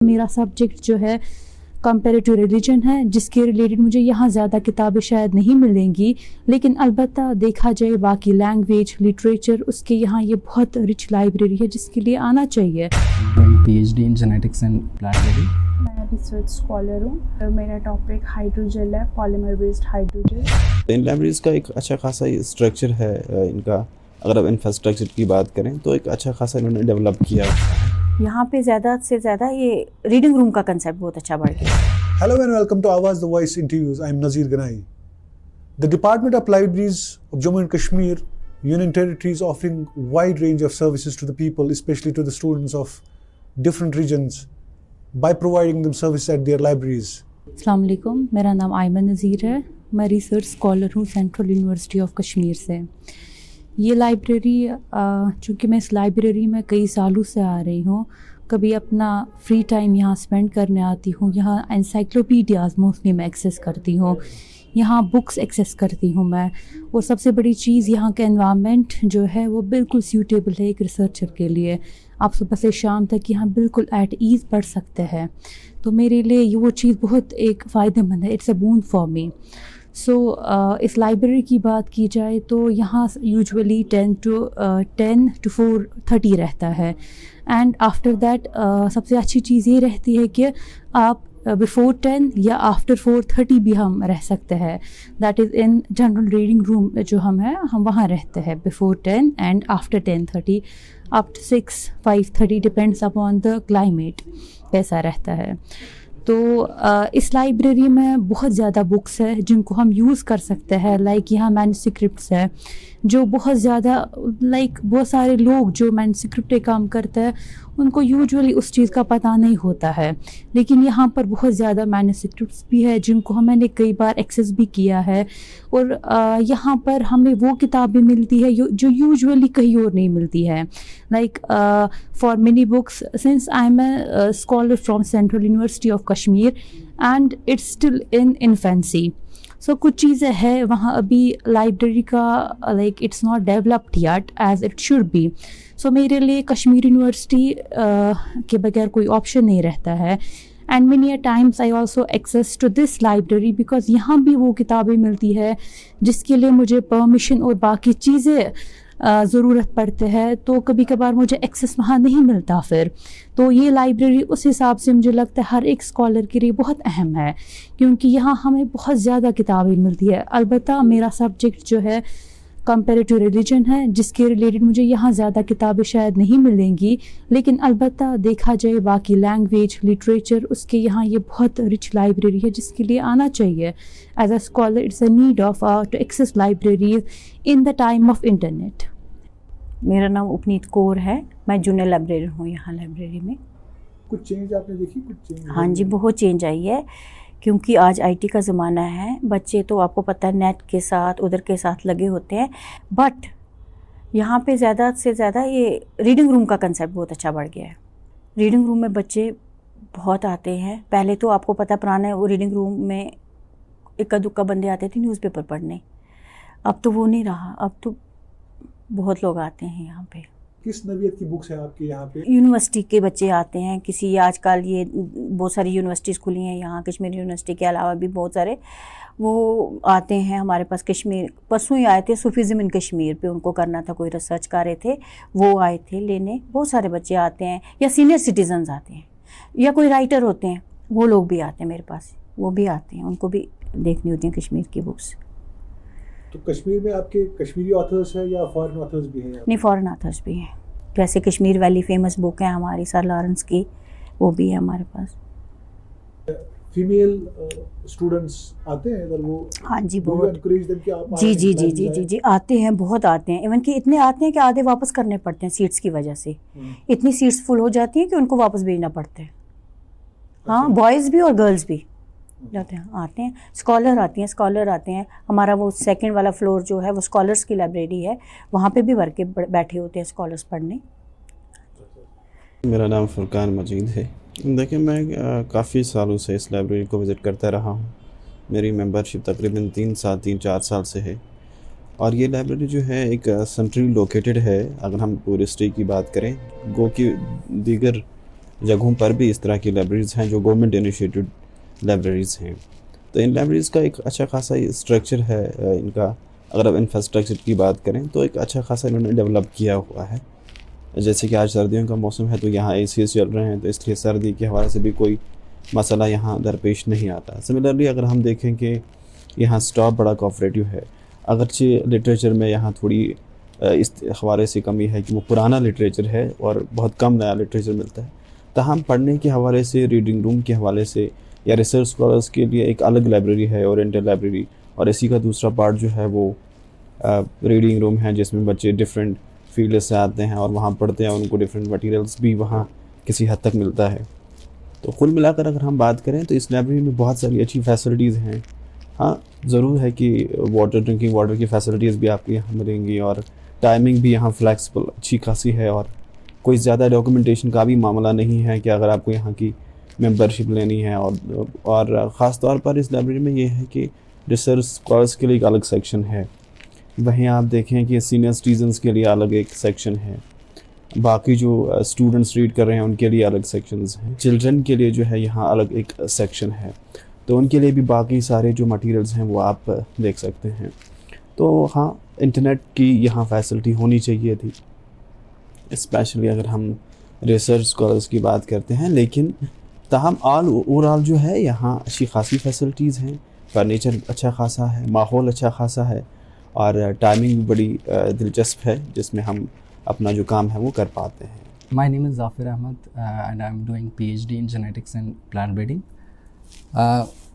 मेरा सब्जेक्ट जो है कंपैरेटिव रिलीजन है, जिसके रिलेटेड मुझे यहाँ ज़्यादा किताबें शायद नहीं मिलेंगी, लेकिन अलबत्ता देखा जाए बाकी लैंग्वेज लिटरेचर उसके यहाँ ये बहुत रिच लाइब्रेरी है जिसके लिए आना चाहिए। PhD in genetics and plant. मैं रिसर्च स्कॉलर हूँ। मेरा टॉपिक हाइड्रोजेल है, पॉलीमर बेस्ड हाइड्रोजेल। इन लाइब्रेरीज़ का एक अच्छा खासा स्ट्रक्चर है इनका। अगर आप इंफ्रास्ट्रक्चर की बात करें तो एक अच्छा खासा इन्होंने डेवलप किया है। यहाँ पे ज़्यादा से ज़्यादा ये रीडिंग रूम का कंसेप्ट बहुत अच्छा बढ़ गया। Hello and welcome to Awaz the Voice interviews. I am Nazir Ganai. The Department of Libraries of Jammu and Kashmir, Union Territory is offering wide range of services to the people, especially to the students of different regions, by providing them services at their libraries. अस्सलाम वालेकुम, मेरा नाम आयमन नज़ीर है। मैं research scholar हूँ central university of Kashmir से। ये library चूँकि मैं इस लाइब्रेरी में कई सालों से आ रही हूँ, कभी अपना फ्री टाइम यहाँ स्पेंड करने आती हूँ। यहाँ एनसाइक्लोपीडियाज़ मोस्टली मैं एक्सेस करती हूँ, यहाँ बुक्स एक्सेस करती हूँ मैं। और सबसे बड़ी चीज़ यहाँ का एनवायरनमेंट जो है वो बिल्कुल सूटेबल है एक रिसर्चर के लिए। आप सुबह से शाम तक यहाँ बिल्कुल एट ईज़ पढ़ सकते हैं, तो मेरे लिए ये वो चीज़ बहुत एक फ़ायदेमंद है। It's a boon for me. सो इस लाइब्रेरी की बात की जाए तो यहाँ यूजुअली 10 to 4:30 रहता है। एंड आफ्टर दैट सबसे अच्छी चीज़ ये रहती है कि आप बिफोर 10 या आफ्टर 4:30 भी हम रह सकते हैं। That is in general reading room जो हम वहाँ रहते हैं before 10 and after 10:30 up to 6-5:30 depends upon the climate कैसा रहता है। तो इस लाइब्रेरी में बहुत ज़्यादा बुक्स है जिनको हम यूज़ कर सकते हैं। लाइक यहाँ मैन्युस्क्रिप्ट्स है जो बहुत ज़्यादा बहुत सारे लोग जो मैन्युस्क्रिप्ट पे काम करते हैं उनको यूजुअली उस चीज़ का पता नहीं होता है, लेकिन यहाँ पर बहुत ज़्यादा मैन्युस्क्रिप्ट्स भी है जिनको मैंने कई बार एक्सेस भी किया है। और यहाँ पर हमें वो किताबें मिलती है जो यूजुअली कहीं और नहीं मिलती है। Like for many books since I am a scholar from central university of Kashmir and it's still in infancy. So कुछ चीज़ें हैं वहाँ अभी लाइब्रेरी का it's not developed yet as it should be. So मेरे लिए कश्मीर यूनिवर्सिटी के बगैर कोई ऑप्शन नहीं रहता है। And many times I also access to this library because यहाँ भी वो किताबें मिलती है जिसके लिए मुझे परमिशन और बाकी चीज़ें ज़रूरत पड़ते हैं, तो कभी कभार मुझे एक्सेस वहाँ नहीं मिलता। फिर तो ये लाइब्रेरी उस हिसाब से मुझे लगता है हर एक स्कॉलर के लिए बहुत अहम है, क्योंकि यहाँ हमें बहुत ज़्यादा किताबें मिलती है। अलबत्ता मेरा सब्जेक्ट जो है कंपैरेटिव रिलीजन है, जिसके रिलेटेड मुझे यहाँ ज़्यादा किताबें शायद नहीं मिलेंगी, लेकिन अलबत्ता देखा जाए बाकी लैंग्वेज लिटरेचर उसके यहाँ ये बहुत रिच लाइब्रेरी है जिसके लिए आना चाहिए। As a scholar it's a need of to access libraries in the time of internet. मेरा नाम उपनीत कौर है, मैं जूनियर लाइब्रेरियन हूँ यहाँ लाइब्रेरी में। कुछ चेंज आपने देखी? कुछ चेंज? हाँ जी, बहुत चेंज आई है, क्योंकि आज IT का ज़माना है। बच्चे तो आपको पता है नेट के साथ उधर के साथ लगे होते हैं, बट यहाँ पे ज़्यादा से ज़्यादा ये रीडिंग रूम का कंसेप्ट बहुत अच्छा बढ़ गया है। रीडिंग रूम में बच्चे बहुत आते हैं। पहले तो आपको पता पुराने वो रीडिंग रूम में इक्का दुक्का बंदे आते थे न्यूज़पेपर पढ़ने, अब तो वो नहीं रहा। अब तो बहुत लोग आते हैं यहाँ पे। किस नवियत की बुक्स है आपके यहाँ पे? यूनिवर्सिटी के बच्चे आते हैं, किसी आजकल ये बहुत सारी यूनिवर्सिटीज़ खुली हैं यहाँ, कश्मीर यूनिवर्सिटी के अलावा भी बहुत सारे वो आते हैं हमारे पास। कश्मीर परसों ही आए थे, सूफीज़म इन कश्मीर पे उनको करना था, कोई रिसर्च कर रहे थे, वो आए थे लेने। बहुत सारे बच्चे आते हैं, या सीनियर सिटीजन्स आते हैं, या कोई राइटर होते हैं वो लोग भी आते हैं मेरे पास, वो भी आते हैं, उनको भी देखनी होती हैं कश्मीर की बुक्स। तो कश्मीर में आपके कश्मीरी ऑथर्स हैं या फॉरेन ऑथर्स भी हैं? नहीं, फॉरेन ऑथर्स भी हैं। जैसे कश्मीर वैली फेमस बुक है हमारी सर लॉरेंस की, वो भी है हमारे पास। फीमेल स्टूडेंट्स आते हैं इधर? वो हाँ जी, बहुत एनकरेज देम कि आप जी जी जी जी जी जी आते हैं, बहुत आते हैं। इवन कि इतने आते हैं कि आधे वापस करने पड़ते हैं सीट्स की वजह से। इतनी सीट्स फुल हो जाती हैं कि उनको वापस भेजना पड़ता है। हाँ, बॉयज़ भी और गर्ल्स भी जाते हैं, आते हैं। स्कॉलर आते हैं। हमारा वो सेकंड वाला फ्लोर जो है वो स्कॉलर्स की लाइब्रेरी है, वहाँ पे भी वर्के बैठे होते हैं स्कॉलर्स पढ़ने। मेरा नाम फुरकान मजीद है। देखिए, मैं काफ़ी सालों से इस लाइब्रेरी को विज़िट करता रहा हूँ। मेरी मेंबरशिप तकरीबन 3-4 साल से है। और ये लाइब्रेरी जो है एक सेंट्रली लोकेटेड है। अगर हम टूरिस्टी की बात करें, गो कि दीगर जगहों पर भी इस तरह की लाइब्रेरीज़ हैं जो गवर्नमेंट इनिशिएटेड लाइब्रेरीज़ हैं। तो इन लाइब्रेरीज़ का एक अच्छा खासा स्ट्रक्चर है इनका। अगर आप इंफ्रास्ट्रक्चर की बात करें तो एक अच्छा खासा इन्होंने डेवलप किया हुआ है। जैसे कि आज सर्दियों का मौसम है तो यहाँ एसीज़ चल रहे हैं, तो इसलिए सर्दी के हवाले से भी कोई मसला यहाँ दरपेश नहीं आता। सिमिलरली अगर हम देखें कि यहाँ स्टाफ बड़ा कोऑपरेटिव है, अगरचे लिटरेचर में यहाँ थोड़ी इस हवाले से कमी है कि वो पुराना लिटरेचर है और बहुत कम नया लिटरेचर मिलता है। ताहम पढ़ने के हवाले से, रीडिंग रूम के हवाले से या रिसर्च स्कॉलर्स के लिए एक अलग लाइब्रेरी है, ओरिएंटल लाइब्रेरी, और इसी का दूसरा पार्ट जो है वो रीडिंग रूम है जिसमें बच्चे डिफरेंट फील्ड से आते हैं और वहाँ पढ़ते हैं और उनको डिफरेंट मटेरियल्स भी वहाँ किसी हद तक मिलता है। तो कुल मिलाकर अगर हम बात करें तो इस लाइब्रेरी में बहुत सारी अच्छी फैसिलिटीज़ हैं। हाँ, ज़रूर है कि ड्रिंकिंग वाटर की फैसिलिटीज़ भी आपको यहाँ मिलेंगी और टाइमिंग भी यहाँ फ्लैक्सिबल अच्छी खासी है और कोई ज़्यादा डॉक्यूमेंटेशन का भी मामला नहीं है कि अगर आपको यहाँ की मेंबरशिप लेनी है। और ख़ास तौर पर इस लाइब्रेरी में ये है कि रिसर्च स्कॉलर्स के लिए एक अलग सेक्शन है, वहीं आप देखें कि सीनियर सिटीजन्स के लिए अलग एक सेक्शन है, बाकी जो स्टूडेंट्स रीड कर रहे हैं उनके लिए अलग सेक्शंस हैं, चिल्ड्रन के लिए जो है यहाँ अलग एक सेक्शन है, तो उनके लिए भी बाकी सारे जो मटेरियल्स हैं वो आप देख सकते हैं। तो हाँ, इंटरनेट की यहाँ फैसिलिटी होनी चाहिए थी, स्पेशली अगर हम रिसर्च स्कॉलर्स की बात करते हैं। लेकिन ताहम ओवरऑल जो है यहाँ अच्छी खासी फैसिलिटीज़ हैं, फर्नीचर अच्छा खासा है, माहौल अच्छा खासा है और टाइमिंग भी बड़ी दिलचस्प है जिसमें हम अपना जो काम है वो कर पाते हैं। My name is Zafir Ahmed and I'm doing PhD in genetics and plant breeding.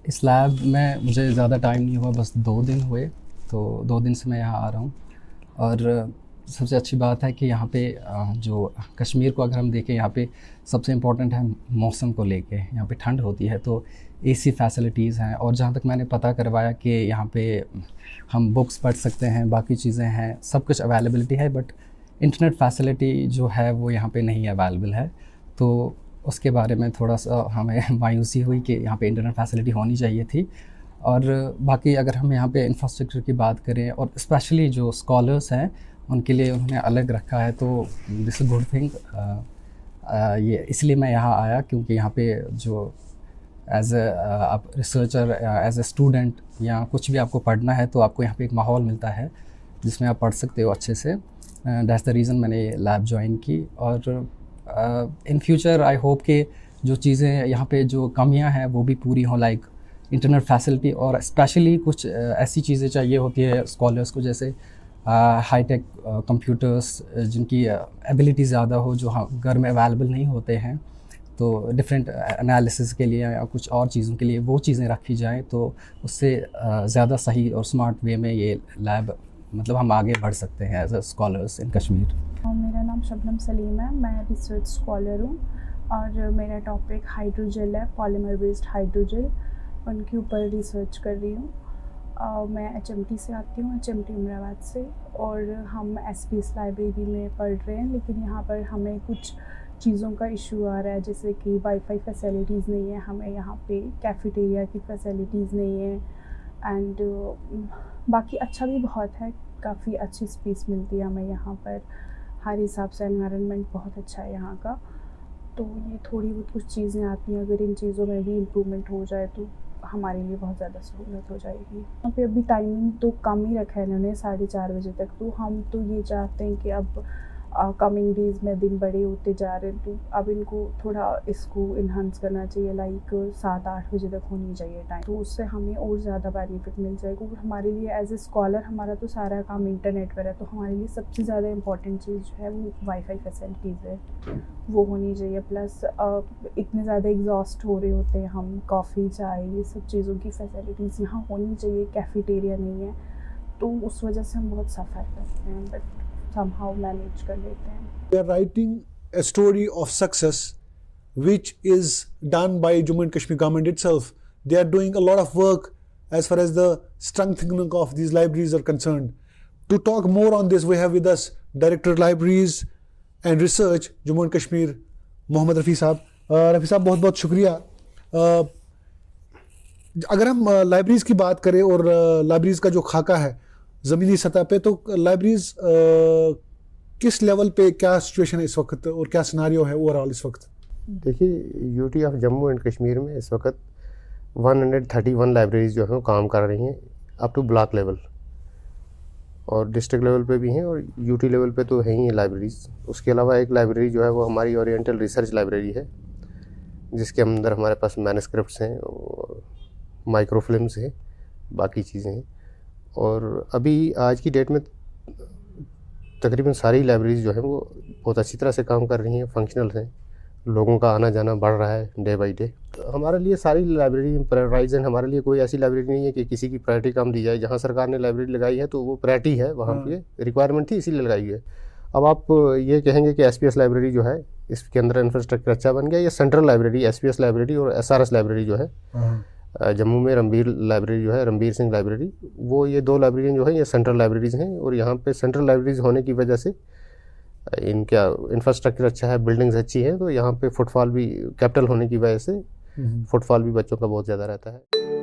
इस लैब में मुझे ज़्यादा टाइम नहीं हुआ, बस 2 दिन हुए, तो 2 दिन से मैं यहाँ आ रहा हूँ। और सबसे अच्छी बात है कि यहाँ पे जो कश्मीर को अगर हम देखें, यहाँ पे सबसे इम्पोर्टेंट है मौसम को लेके, यहाँ पे ठंड होती है तो एसी फैसिलिटीज़ हैं। और जहाँ तक मैंने पता करवाया कि यहाँ पे हम बुक्स पढ़ सकते हैं, बाकी चीज़ें हैं, सब कुछ अवेलेबिलिटी है, बट इंटरनेट फैसिलिटी जो है वो यहाँ पे नहीं अवेलेबल है। तो उसके बारे में थोड़ा सा हमें मायूसी हुई कि यहाँ पे इंटरनेट फैसिलिटी होनी चाहिए थी। और बाकी अगर हम यहाँ पे इंफ्रास्ट्रक्चर की बात करें और स्पेशली जो स्कॉलर्स हैं उनके लिए उन्होंने अलग रखा है, तो दिस इज़ गुड थिंग। ये इसलिए मैं यहाँ आया क्योंकि यहाँ पे जो एज आप रिसर्चर, एज ए स्टूडेंट या कुछ भी आपको पढ़ना है तो आपको यहाँ पे एक माहौल मिलता है जिसमें आप पढ़ सकते हो अच्छे से। दैट्स द रीज़न मैंने लैब ज्वाइन की। और इन फ्यूचर आई होप कि जो चीज़ें यहाँ पे जो कमियाँ हैं वो भी पूरी हों, लाइक इंटरनेट फैसिलिटी, और स्पेशली कुछ ऐसी चीज़ें चाहिए होती है स्कॉलर्स को, जैसे हाईटेक कंप्यूटर्स जिनकी एबिलिटी ज़्यादा हो, जो घर में अवेलेबल नहीं होते हैं, तो डिफरेंट एनालिसिस के लिए या कुछ और चीज़ों के लिए वो चीज़ें रखी जाएं, तो उससे ज़्यादा सही और स्मार्ट वे में ये लैब मतलब हम आगे बढ़ सकते हैं as a scholars in Kashmir. मेरा नाम शबनम सलीम है, मैं रिसर्च स्कॉलर हूँ और मेरा टॉपिक हाइड्रोजेल है, पॉलीमर बेस्ड हाइड्रोजेल, उनके ऊपर रिसर्च कर रही हूँ। मैं HMT से आती हूँ, HMT उमराबाद से, और हम SPS लाइब्रेरी में पढ़ रहे हैं। लेकिन यहाँ पर हमें कुछ चीज़ों का इशू आ रहा है, जैसे कि वाईफाई फैसिलिटीज़ नहीं है, हमें यहाँ पे कैफ़ेटेरिया की फैसिलिटीज़ नहीं है, एंड बाकी अच्छा भी बहुत है, काफ़ी अच्छी स्पेस मिलती है हमें यहाँ पर, हर हिसाब से एनवायरनमेंट बहुत अच्छा है यहाँ का। तो ये थोड़ी बहुत कुछ चीज़ें आती हैं, अगर इन चीज़ों में भी इम्प्रूवमेंट हो जाए तो हमारे लिए बहुत ज़्यादा सहूलत हो जाएगी। यहाँ पे अभी टाइमिंग तो कम ही रखा है इन्होंने, 4:30 बजे तक, तो हम तो ये चाहते हैं कि अब कमिंग डेज़ में दिन बड़े होते जा रहे हैं, तो अब इनको थोड़ा इसको इन्हांस करना चाहिए, लाइक 7-8 बजे तक होनी चाहिए टाइम, तो उससे हमें और ज़्यादा बेनिफिट मिल जाएगा। क्योंकि हमारे लिए एज ए स्कॉलर हमारा तो सारा काम इंटरनेट पर है, तो हमारे लिए सबसे ज़्यादा इंपॉर्टेंट चीज़ जो है वो वाईफाई फैसिलिटीज़ है, वो होनी चाहिए। प्लस इतने ज़्यादा एग्जॉस्ट हो रहे होते हैं हम, कॉफ़ी, चाय, ये सब चीज़ों की फैसिलिटीज़ यहाँ होनी चाहिए। कैफ़ेटेरिया नहीं है, तो उस वजह से हम बहुत सफ़र करते हैं, बट somehow manage कर लेते हैं। We are writing a story of success which is done by Jammu and Kashmir government itself. They are doing a lot of work as far as the strengthening of these libraries are concerned. To talk more on this, we have with us Director Libraries and Research, Jammu and Kashmir, Mohammad Rafi साहब। रफ़ी साहब बहुत बहुत शुक्रिया। अगर हम libraries की बात करें और लाइब्रेरीज का जो खाका है ज़मीनी सतह पे, तो लाइब्रेरीज किस लेवल पे क्या सिचुएशन है इस वक्त और क्या सिनारियो है ओवरऑल इस वक्त? देखिए UT of Jammu and Kashmir में इस वक्त 131 लाइब्रेरीज जो हैं वो काम कर रही हैं अप टू ब्लॉक लेवल, और डिस्ट्रिक्ट लेवल पे भी हैं और यूटी लेवल पे तो है ही लाइब्रेरीज। उसके अलावा एक लाइब्रेरी जो है वो हमारी ओरिएंटल रिसर्च लाइब्रेरी है, जिसके अंदर हमारे पास मैनस्क्रिप्ट्स हैं, माइक्रोफिल्म्स हैं, बाकी चीज़ें हैं। और अभी आज की डेट में तकरीबन सारी लाइब्रेरीज जो हैं वो बहुत अच्छी तरह से काम कर रही हैं, फंक्शनल हैं, लोगों का आना जाना बढ़ रहा है डे बाई डे। हमारे लिए सारी लाइब्रेरी प्रायोरिटाइज हैं। हमारे लिए कोई ऐसी लाइब्रेरी नहीं है कि किसी की प्रायोरिटी कम दी जाए। जहाँ सरकार ने लाइब्रेरी लगाई है तो वो प्रायोरिटी है, वहाँ पे रिक्वायरमेंट थी इसीलिए लगाई है। अब आप ये कहेंगे कि एसपीएस लाइब्रेरी जो है इसके अंदर इंफ्रास्ट्रक्चर अच्छा बन गया, या सेंट्रल लाइब्रेरी एसपीएस लाइब्रेरी और एसआरएस लाइब्रेरी जो है जम्मू में रणबीर लाइब्रेरी जो है, रणबीर सिंह लाइब्रेरी, वो ये 2 लाइब्रेरी जो है ये सेंट्रल लाइब्रेरीज़ हैं। और यहाँ पे सेंट्रल लाइब्रेरीज होने की वजह से इनका इंफ्रास्ट्रक्चर अच्छा है, बिल्डिंग्स अच्छी हैं, तो यहाँ पे फुटफॉल भी कैपिटल होने की वजह से फुटफॉल भी बच्चों का बहुत ज़्यादा रहता है।